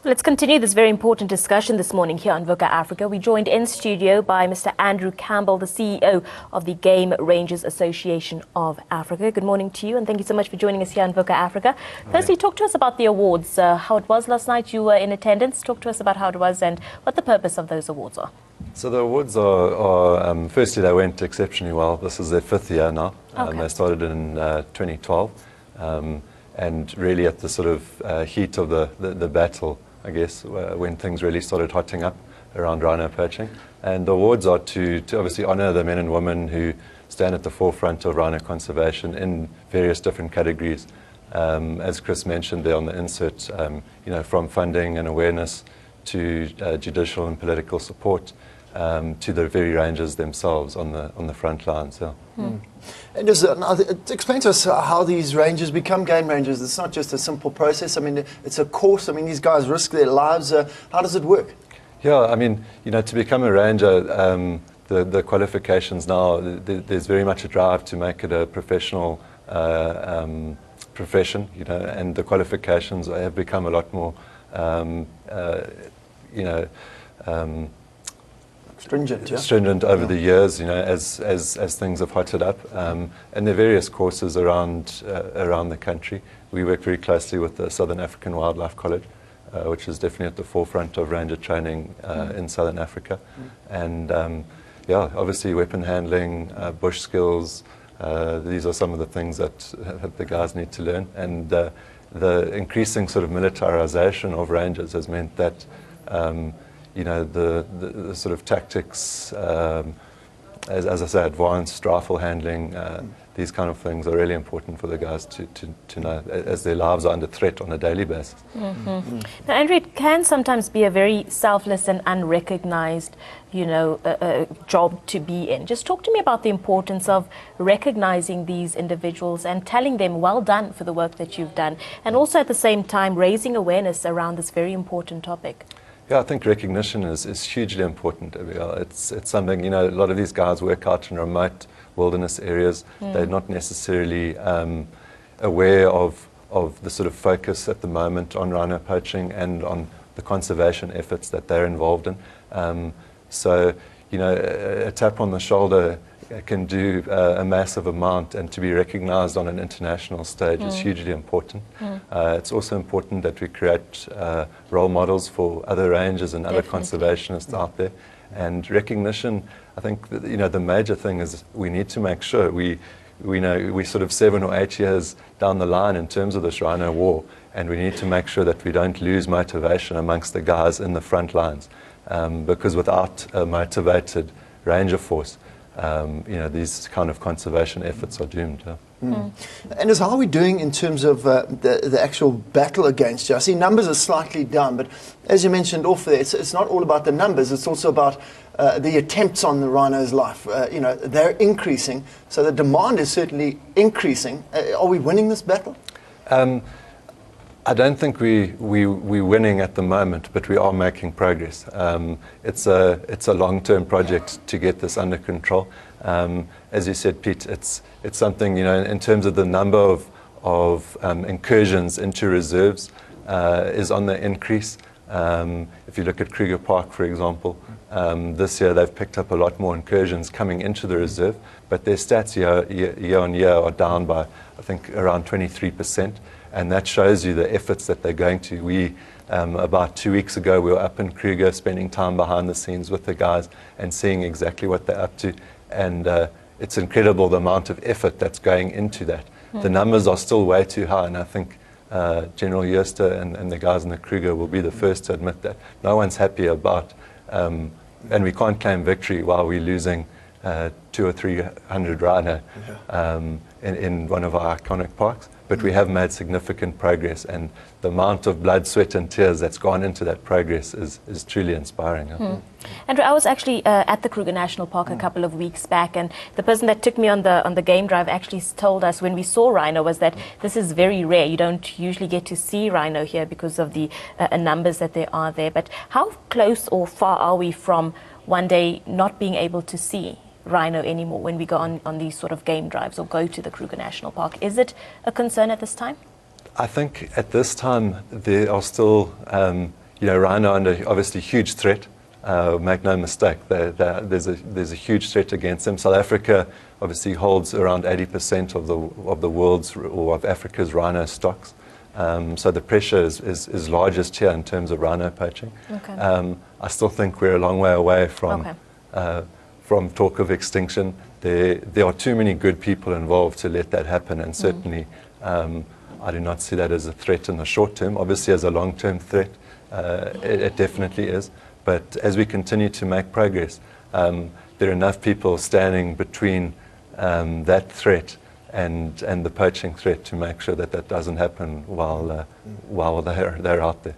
Let's continue this very important discussion this morning here on VUCA Africa. We're joined in studio by Mr. Andrew Campbell, the CEO of the Game Rangers Association of Africa. Good morning to you, and thank you so much for joining us here on VUCA Africa. Firstly, talk to us about the awards, how it was last night. You were in attendance. Talk to us about how it was and what the purpose of those awards are. So the awards are firstly, they went exceptionally well. This is their 5th year now. They started in 2012, and really at the sort of heat of the battle, I guess, when things really started hotting up around rhino poaching. And the awards are to obviously honour the men and women who stand at the forefront of rhino conservation in various different categories. As Chris mentioned there on the insert, from funding and awareness to judicial and political support, to the very rangers themselves on the front lines. Yeah. And just explain to us how these rangers become game rangers. It's not just a simple process. I mean, it's a course. I mean, these guys risk their lives. How does it work? Yeah, I mean, to become a ranger, the qualifications now, there's very much a drive to make it a professional profession, and the qualifications have become a lot more, stringent over the years, as things have hotted up, and there are various courses around the country. We work very closely with the Southern African Wildlife College, which is definitely at the forefront of ranger training in Southern Africa, and obviously weapon handling, bush skills. These are some of the things that the guys need to learn, and the increasing sort of militarization of rangers has meant that the sort of tactics, as I say, advanced rifle handling, these kind of things are really important for the guys to know, as their lives are under threat on a daily basis. Now, Andrew, it can sometimes be a very selfless and unrecognized, job to be in. Just talk to me about the importance of recognizing these individuals and telling them well done for the work that you've done, and also at the same time raising awareness around this very important topic. Yeah, I think recognition is hugely important. It's something, a lot of these guys work out in remote wilderness areas. They're not necessarily aware of the sort of focus at the moment on rhino poaching and on the conservation efforts that they're involved in. So, a tap on the shoulder can do a massive amount, and to be recognized on an international stage is hugely important. It's also important that we create role models for other rangers and other conservationists out there. And recognition, I think, the major thing is we need to make sure we sort of 7 or 8 years down the line in terms of this rhino war, and we need to make sure that we don't lose motivation amongst the guys in the front lines, because without a motivated ranger force, these kind of conservation efforts are doomed. And how are we doing in terms of the actual battle against you? I see numbers are slightly down, but as you mentioned off there, it's not all about the numbers, it's also about the attempts on the rhino's life. They're increasing, so the demand is certainly increasing. Are we winning this battle? I don't think we're winning at the moment, but we are making progress. It's a long-term project to get this under control. As you said, Pete, it's something, in terms of the number of incursions into reserves is on the increase. If you look at Kruger Park, for example, this year they've picked up a lot more incursions coming into the reserve, but their stats year on year are down by, I think, around 23%. And that shows you the efforts that they're going to. We, about 2 weeks ago, we were up in Kruger spending time behind the scenes with the guys and seeing exactly what they're up to. And it's incredible the amount of effort that's going into that. The numbers are still way too high, and I think General Jooste and the guys in the Kruger will be the first to admit that. No one's happy about, and we can't claim victory while we're losing 200 or 300 rhino in one of our iconic parks. But we have made significant progress, and the amount of blood, sweat and tears that's gone into that progress is truly inspiring. Andrew, I was actually at the Kruger National Park a couple of weeks back, and the person that took me on the game drive actually told us when we saw rhino was that this is very rare. You don't usually get to see rhino here because of the numbers that there are there. But how close or far are we from one day not being able to see rhino anymore when we go on these sort of game drives or go to the Kruger National Park? Is it a concern at this time? I think at this time there are still Rhino under obviously huge threat. Make no mistake, there's a huge threat against them. South Africa obviously holds around 80% of the world's or of Africa's rhino stocks. So the pressure is largest here in terms of rhino poaching. Okay. I still think we're a long way away from talk of extinction. There are too many good people involved to let that happen, and certainly I do not see that as a threat in the short term. Obviously, as a long-term threat, it definitely is. But as we continue to make progress, there are enough people standing between that threat and the poaching threat to make sure that doesn't happen while they're out there.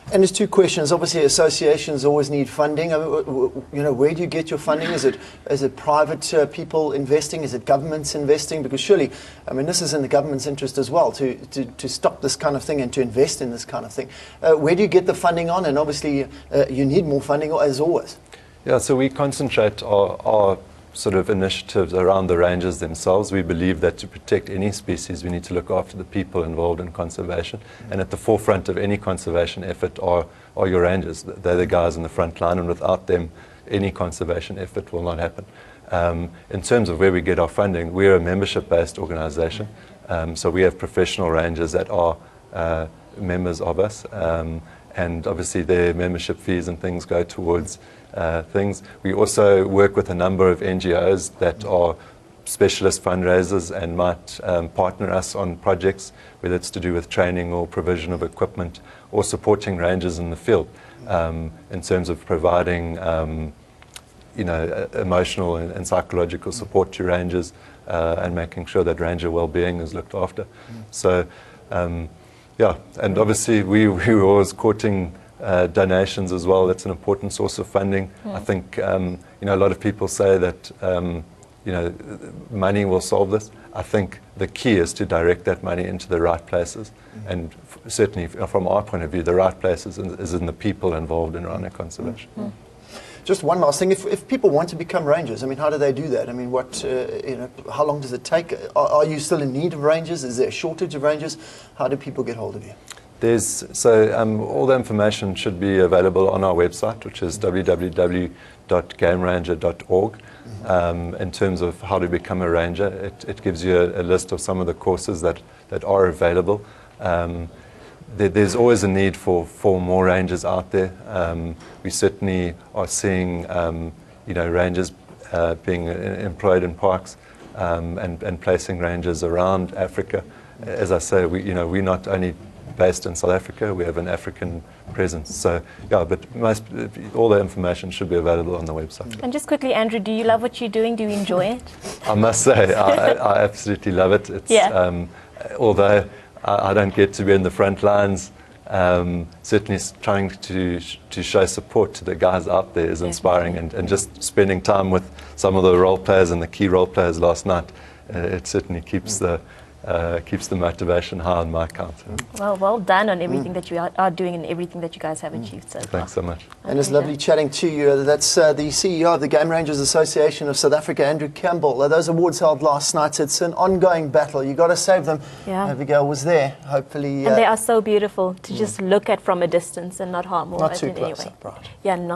And there's two questions. Obviously, associations always need funding. I mean, where do you get your funding? Is it private people investing? Is it governments investing? Because surely, I mean, this is in the government's interest as well to stop this kind of thing and to invest in this kind of thing. Where do you get the funding on? And obviously, you need more funding as always. Yeah, so we concentrate our sort of initiatives around the ranges themselves. We believe that to protect any species, we need to look after the people involved in conservation. And at the forefront of any conservation effort are your rangers. They're the guys in the front line, and without them, any conservation effort will not happen. In terms of where we get our funding, we're a membership-based organisation. So we have professional rangers that are members of us. And obviously their membership fees and things go towards things. We also work with a number of NGOs that are specialist fundraisers and might partner us on projects, whether it's to do with training or provision of equipment or supporting rangers in the field in terms of providing emotional and psychological support to rangers and making sure that ranger well-being is looked after. So yeah, and obviously we were always courting donations as well. That's an important source of funding. I think a lot of people say that money will solve this. I think the key is to direct that money into the right places, and certainly from our point of view, the right places is in the people involved in rhino conservation. Just one last thing: if people want to become rangers, I mean, how do they do that? I mean, how long does it take? Are you still in need of rangers? Is there a shortage of rangers? How do people get hold of you? All the information should be available on our website, which is www.gameranger.org. In terms of how to become a ranger, it gives you a list of some of the courses that are available. There's always a need for more rangers out there. We certainly are seeing rangers being employed in parks and placing rangers around Africa. As I say, we're not only based in South Africa, we have an African presence. So yeah, but all the information should be available on the website. And just quickly, Andrew, do you love what you're doing? Do you enjoy it? I must say, I absolutely love it. It's, although I don't get to be in the front lines, certainly trying to show support to the guys out there is inspiring, and just spending time with some of the role players and the key role players last night, it certainly keeps the motivation high on my account. Well done on everything that you are doing and everything that you guys have achieved so far. Thanks so much. And it's lovely chatting to you. That's the CEO of the Game Rangers Association of South Africa, Andrew Campbell. Those awards held last night. It's an ongoing battle. You've got to save them. Yeah. Abigail was there, hopefully. And they are so beautiful to just look at from a distance and not harm or not too in any close way. Up, right. Yeah, not